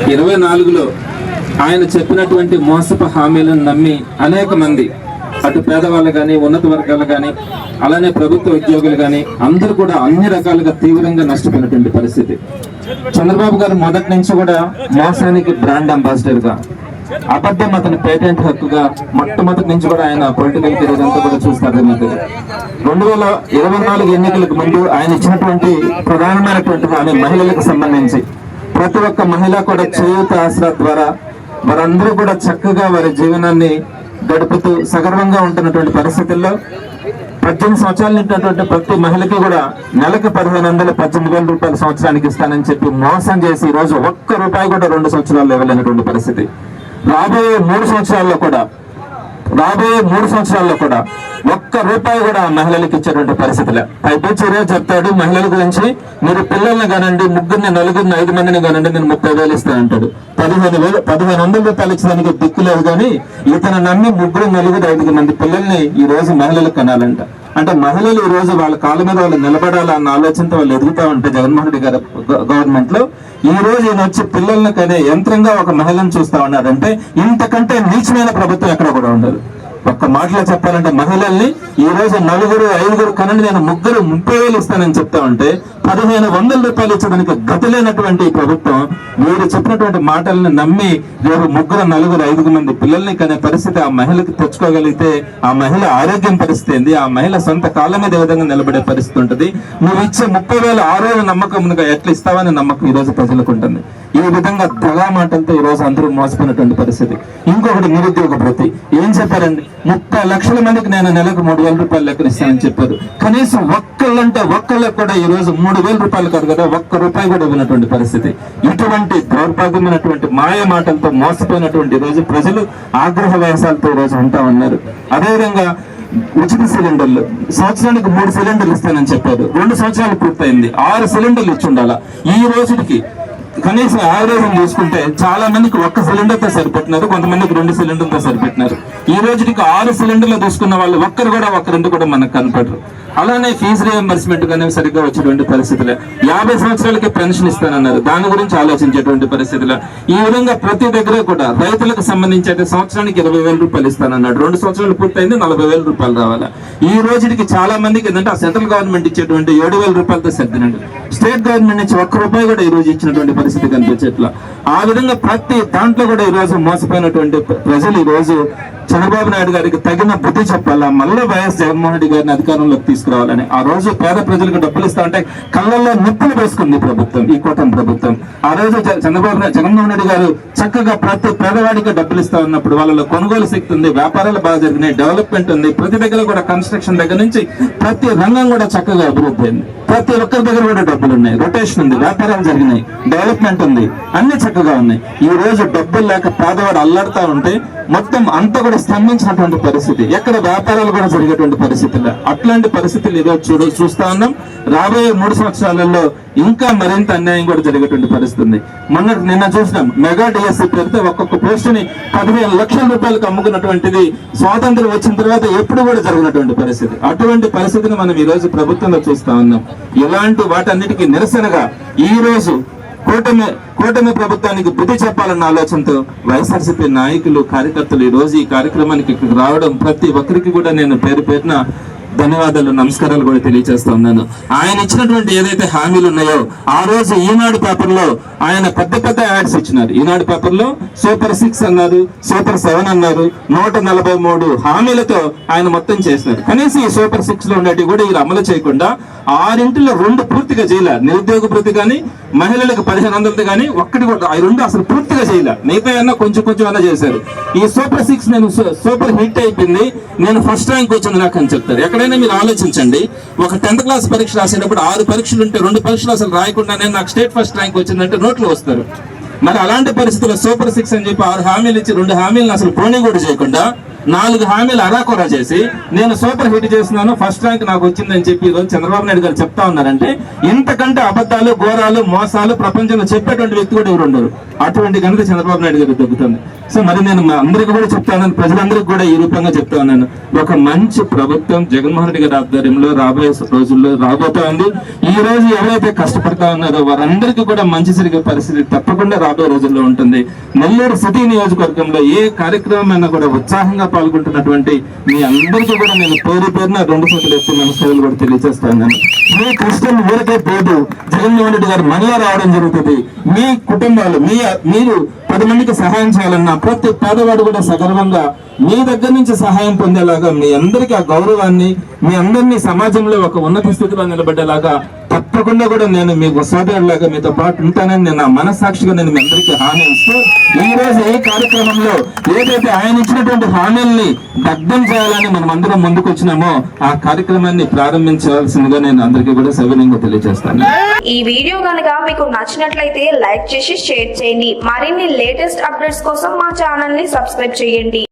24లో ఆయన చెప్పినటువంటి మోసపు హామీలను నమ్మి అనేక మంది అటు పేదవాళ్ళు కానీ, ఉన్నత వర్గాలు కానీ, అలానే ప్రభుత్వ ఉద్యోగులు కానీ అందరూ కూడా అన్ని రకాలుగా తీవ్రంగా నష్టపోయినటువంటి పరిస్థితి. చంద్రబాబు గారు మొదటి నుంచి కూడా మోసానికి బ్రాండ్ అంబాసిడర్గా, అబద్ధం అతని పేటెంట్ హక్కుగా మొట్టమొదటి నుంచి కూడా ఆయన పొలిటికల్ కెరీర్ అంతా కూడా చూస్తారు. 2024 ఎన్నికలకు ముందు ఆయన ఇచ్చినటువంటి ప్రధానమైనటువంటి హామీ మహిళలకు సంబంధించి ప్రతి ఒక్క మహిళ కూడా చేయూత ఆసరా ద్వారా వారందరూ కూడా చక్కగా వారి జీవనాన్ని గడుపుతూ సగర్వంగా ఉంటున్నటువంటి పరిస్థితుల్లో 18 సంవత్సరాలు నిండినటువంటి ప్రతి మహిళకి కూడా నెలకు 1500 18,000 రూపాయలు సంవత్సరానికి ఇస్తానని చెప్పి మోసం చేసి ఈ రోజు ఒక్క రూపాయి కూడా 2 సంవత్సరాలు ఇవ్వలేనటువంటి పరిస్థితి. రాబోయే 3 సంవత్సరాల్లో కూడా ఒక్క రూపాయి కూడా మహిళలకు ఇచ్చేటువంటి పరిస్థితులే. పైపించి చెప్తాడు మహిళల గురించి, మీరు పిల్లల్ని కానండి, ముగ్గురిని, నలుగురిని, 5 మందిని కానండి, నేను 30,000 ఇస్తానంటాడు. 1500 రూపాయలు ఇచ్చడానికి దిక్కు లేదు కానీ ఇతను నమ్మి 3, 4, 5 మంది పిల్లల్ని ఈ రోజు మహిళలకు కనాలంట. అంటే మహిళలు ఈ రోజు వాళ్ళ కాళ్ళ మీద వాళ్ళు నిలబడాలన్న ఆలోచనతో వాళ్ళు ఎదుగుతా ఉంటే జగన్మోహన్ రెడ్డి గారి గవర్నమెంట్ లో ఈ రోజు ఈయన వచ్చి పిల్లల్ని కనే యంత్రంగా ఒక మహిళను చూస్తా ఉన్నారంటే ఇంతకంటే నీచమైన ప్రభుత్వం ఎక్కడ కూడా ఉండదు. ఒక్క మాటలో చెప్పాలంటే మహిళల్ని ఈ రోజు 4, 5 కనండి, నేను 3, 30,000 ఇస్తానని చెప్తా ఉంటే 1,500 రూపాయలు ఇచ్చడానికి గతి లేనటువంటి ప్రభుత్వం మీరు చెప్పినటువంటి మాటలను నమ్మి రేపు 3, 4, 5 మంది పిల్లల్ని కనే పరిస్థితి ఆ మహిళకి తెచ్చుకోగలిగితే ఆ మహిళ ఆరోగ్యం పరిస్థితి ఏంది, ఆ మహిళ సొంత కాళ్ళ మీద ఏ విధంగా నిలబడే పరిస్థితి ఉంటుంది. నువ్వు ఇచ్చే 30,000 ఆ రోజు నమ్మకంగా ఎట్లా ఇస్తావని నమ్మకం ఈ రోజు ప్రజలకు ఉంటుంది. ఈ విధంగా దగా మాటలతో ఈ రోజు అందరూ మోసపోయినటువంటి పరిస్థితి. ఇంకొకటి నిరుద్యోగ భృతి ఏం చెప్పారండి, 30 లక్షల మందికి నేను నెలకు 3,000 రూపాయలు లెక్కనిస్తానని చెప్పారు. కనీసం ఒక్కళ్ళకు కూడా ఈ రోజు 3,000 రూపాయలు కాదు కదా, ₹1 కూడా ఇవ్వనటువంటి పరిస్థితి. ఇటువంటి దౌర్భాగ్యమైనటువంటి మాయ మాటలతో మోసపోయినటువంటి ఈ రోజు ప్రజలు ఆగ్రహ వేసాలతో ఈ రోజు ఉంటా ఉన్నారు. అదేవిధంగా ఉచిత సిలిండర్లు సంవత్సరానికి 3 సిలిండర్లు ఇస్తానని చెప్పారు. 2 సంవత్సరాలు పూర్తయింది, 6 సిలిండర్లు ఇచ్చి ఉండాలా. ఈ రోజుకి కనీసం యావరేజ్ చూసుకుంటే చాలా మందికి 1 సిలిండర్తో సరిపెట్టినారు, కొంతమందికి 2 సిలిండర్తో సరిపెట్టినారు. ఈ రోజుకి 6 సిలిండర్లు తీసుకున్న వాళ్ళు ఒక్కరు కూడా 1-2 కూడా మనకు కనపడరు. అలానే ఫీజు రియంబర్స్మెంట్ కానీ సరిగ్గా వచ్చేటువంటి పరిస్థితులే. 50 సంవత్సరాలకి పెన్షన్ ఇస్తానన్నారు, దాని గురించి ఆలోచించేటువంటి పరిస్థితులే. ఈ విధంగా ప్రతి దగ్గర కూడా రైతులకు సంబంధించి అయితే సంవత్సరానికి 20,000 రూపాయలు ఇస్తానన్నాడు. 2 సంవత్సరాలు పూర్తయింది, 40,000 రూపాయలు రావాలా. ఈ రోజుకి చాలా మందికి ఏంటంటే ఆ సెంట్రల్ గవర్నమెంట్ ఇచ్చేటువంటి 7,000 రూపాయలతో సర్దినండి. స్టేట్ గవర్నమెంట్ నుంచి ₹1 కూడా ఈ రోజు ఇచ్చినటువంటి పరిస్థితి కనిపించేట్లా. ఆ విధంగా ప్రతి దాంట్లో కూడా ఈ రోజు మోసపోయినటువంటి ప్రజలు ఈ రోజు చంద్రబాబు నాయుడు గారికి తగిన బుద్ధి చెప్పాలా, మళ్ళీ వైఎస్ జగన్మోహన్ రెడ్డి గారిని అధికారంలోకి తీసుకురావాలని. ఆ రోజు పేద ప్రజలకు డబ్బులు ఇస్తా ఉంటే కళ్ళల్లో నిప్పులు వేసుకుంది ప్రభుత్వం, ఈ కూటమి ప్రభుత్వం. ఆ రోజు జగన్మోహన్ రెడ్డి గారు చక్కగా ప్రతి పేదవాడికి డబ్బులు ఇస్తా ఉన్నప్పుడు వాళ్ళలో కొనుగోలు శక్తి ఉంది, వ్యాపారాలు బాగా జరిగినాయి, డెవలప్మెంట్ ఉంది. ప్రతి దగ్గర కూడా కన్స్ట్రక్షన్ దగ్గర నుంచి ప్రతి రంగం కూడా చక్కగా అభివృద్ధి అయింది. ప్రతి ఒక్కరి దగ్గర కూడా డబ్బులు ఉన్నాయి, రొటేషన్ ఉంది, వ్యాపారాలు జరిగినాయి, డెవలప్మెంట్ ఉంది, అన్ని చక్కగా ఉన్నాయి. ఈ రోజు డబ్బులు లేక పేదవాడు అల్లాడుతూ ఉంటే మొత్తం అంతా కూడా స్తంభించినటువంటి పరిస్థితి, ఎక్కడ వ్యాపారాలు కూడా జరిగేటువంటి పరిస్థితులు. అట్లాంటి పరిస్థితులు ఈరోజు చూస్తా ఉన్నాం. రాబోయే 3 సంవత్సరాలలో ఇంకా మరింత అన్యాయం కూడా జరిగేటువంటి పరిస్థితి ఉంది. నిన్న చూసినాం, మెగా డిఎస్సీ పేరుతో ఒక్కొక్క పోస్టుని 15 లక్షల రూపాయలకు అమ్ముకున్నటువంటిది స్వాతంత్రం వచ్చిన తర్వాత ఎప్పుడు కూడా జరిగినటువంటి పరిస్థితి. అటువంటి పరిస్థితిని మనం ఈ రోజు ప్రభుత్వంలో చూస్తా ఉన్నాం. ఇలాంటి వాటన్నిటికీ నిరసనగా ఈ రోజు కూటమి ప్రభుత్వానికి బుద్ధి చెప్పాలన్న ఆలోచనతో వైఎస్ఆర్సీపీ నాయకులు, కార్యకర్తలు ఈ రోజు ఈ కార్యక్రమానికి ఇక్కడికి రావడం ప్రతి ఒక్కరికి కూడా నేను పేరున ధన్యవాదాలు, నమస్కారాలు కూడా తెలియజేస్తా ఉన్నాను. ఆయన ఇచ్చినటువంటి ఏదైతే హామీలు ఉన్నాయో ఆ రోజు ఈనాడు పేపర్లో ఆయన పెద్ద యాడ్స్ ఇచ్చినారు. ఈనాడు పేపర్లో సూపర్ 6 అన్నారు, సూపర్ 7 అన్నారు, 143 హామీలతో ఆయన మొత్తం చేసినారు. కనీసం ఈ సూపర్ 6 లో ఉండేవి కూడా వీళ్ళు అమలు చేయకుండా 6 2 పూర్తిగా చేయలే. నిరుద్యోగ భృతి కానీ, మహిళలకు 1,500 కానీ ఒక్కటి కూడా ఆ 2 అసలు పూర్తిగా చేయలే. మిగతా అన్నా కొంచెం అన్నా చేశారు. ఈ సూపర్ 6 నేను సూపర్ హిట్ అయిపోయింది, నేను ఫస్ట్ ర్యాంక్ వచ్చింది నాకు అని చెప్తారు. ఎక్కడైనా మీరు ఆలోచించండి, ఒక 10th క్లాస్ పరీక్ష రాసేటప్పుడు 6 పరీక్షలు ఉంటే 2 పరీక్షలు అసలు రాయకుండానే నాకు స్టేట్ ఫస్ట్ ర్యాంక్ వచ్చిందంటే నోట్లు వస్తారు. మరి అలాంటి పరిస్థితుల్లో సూపర్ 6 అని చెప్పి 6 హామీలు ఇచ్చి 2 హామీలను అసలు పోనీ కూడా చేయకుండా 4 హామీలు అరాకొరా చేసి నేను సూపర్ హిట్ చేస్తున్నాను, ఫస్ట్ ర్యాంక్ నాకు వచ్చిందని చెప్పి ఈరోజు చంద్రబాబు నాయుడు గారు చెప్తా ఉన్నారంటే ఇంతకంటే అబద్ధాలు, ఘోరాలు, మోసాలు ప్రపంచంలో చెప్పేటువంటి వ్యక్తి కూడా ఎవరు ఉండరు. అటువంటి ఘనత చంద్రబాబు నాయుడు గారికి దక్కుతుంది. సో మరి నేను మా అందరికీ కూడా చెప్తాను, ప్రజలందరికీ కూడా ఈ రూపంగా చెప్తా ఉన్నాను, ఒక మంచి ప్రభుత్వం జగన్మోహన్ రెడ్డి గారి ఆధ్వర్యంలో రాబోయే రోజుల్లో రాబోతా ఉంది. ఈ రోజు ఎవరైతే కష్టపడతా ఉన్నారో వారందరికీ కూడా మంచి జరిగే పరిస్థితి తప్పకుండా రాబోయే రోజుల్లో ఉంటుంది. నెల్లూరు సిటీ నియోజకవర్గంలో ఏ కార్యక్రమం అయినా కూడా ఉత్సాహంగా పాల్గొంటున్నటువంటి మీ అందరికీ కూడా నేను పేరు పేరున 2 చేతులు ఎత్తి నమస్కారాలు కూడా తెలియజేస్తాను. మీ కష్టం ఊరికే పోదు, జగన్మోహన్ రెడ్డి గారు మనలో రావడం జరుగుతుంది. మీ కుటుంబాలు మీరు 10 మందికి సహాయం చేయాలన్నా ప్రతి పేదవాడు కూడా సగర్వంగా మీ దగ్గర నుంచి సహాయం పొందేలాగా, మీ అందరికీ ఆ గౌరవాన్ని, మీ అందరినీ సమాజంలో ఒక ఉన్నత స్థితిలో నిలబెట్టేలాగా తప్పకుండా కూడా నేను మీ సోదరులాగా మీతో పాటు ఉంటానని నేను నా మనస్సాక్షిగా నేను మీ అందరికీ హామీ ఇస్తూ, ఈ రోజు ఈ కార్యక్రమంలో ఏదైతే ఆయన ఇచ్చినటువంటి హామీల్ని దగ్ధం చేయాలని మనం అందరం ముందుకు వచ్చినామో ఆ కార్యక్రమాన్ని ప్రారంభించాల్సిందిగా నేను అందరికీ కూడా సవినయంగా తెలియజేస్తాను. ఈ వీడియో కనుక మీకు నచ్చినట్లయితే లైక్ చేసి షేర్ చేయండి. మరిన్ని లేటెస్ట్ అప్డేట్స్ కోసం మా ఛానల్ ని సబ్స్క్రైబ్ చేయండి.